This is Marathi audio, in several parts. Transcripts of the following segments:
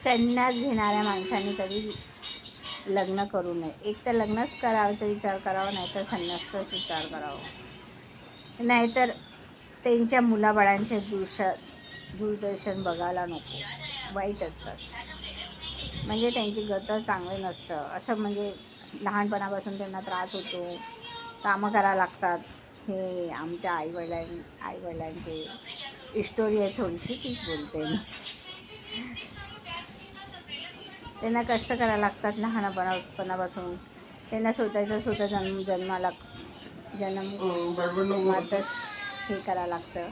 संन्यास घेणाऱ्या माणसांनी कधी लग्न करू नये. एक तर लग्नच करायचा विचार करावा, नाहीतर संन्यासाचाच विचार करावा. नाहीतर त्यांच्या मुलाबाळांचे दूरदर्शन बघायला नको. वाईट असतात. म्हणजे त्यांची गत चांगली नसतं. असं म्हणजे लहानपणापासून त्यांना त्रास होतो, कामं करावं लागतात. हे आमच्या आईवडिलांची स्टोरी आहे थोडीशी, तीच बोलते मी. त्यांना कष्ट करायला लागतात लहानपणापासून. त्यांना स्वतः जन्मातच हे करावं लागतं.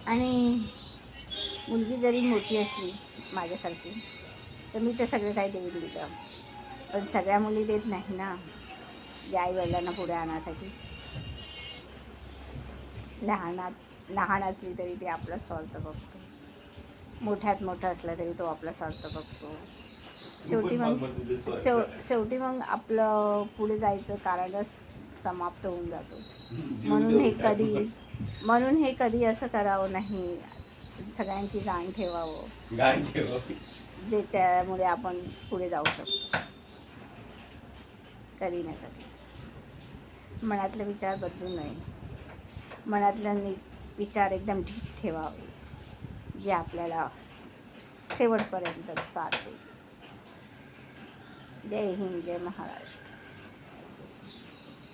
आणि मुलगी जरी मोठी असली माझ्यासारखी, तर मी तर सगळं काही देऊन दिलं. पण सगळ्या मुली देत नाही ना, ज्या आईवडिलांना पुढे आणण्यासाठी. लहान असली तरी ती आपला स्वार्थ बघतो, मोठ्यात मोठा असला तरी तो आपला स्वार्थ बघतो. शेवटी मग आपलं पुढे जायचं कारणच समाप्त होऊन जातो. म्हणून हे कधी असं करावं नाही. सगळ्यांची जाण ठेवावं, ज्याच्यामुळे आपण पुढे जाऊ शकतो. कधी ना कधी मनातले विचार बदलू नये. मनातले विचार एकदम ठीक ठेवावे, जे आपल्याला शेवटपर्यंत साथ देईल. जय हिंद, जय महाराष्ट्र.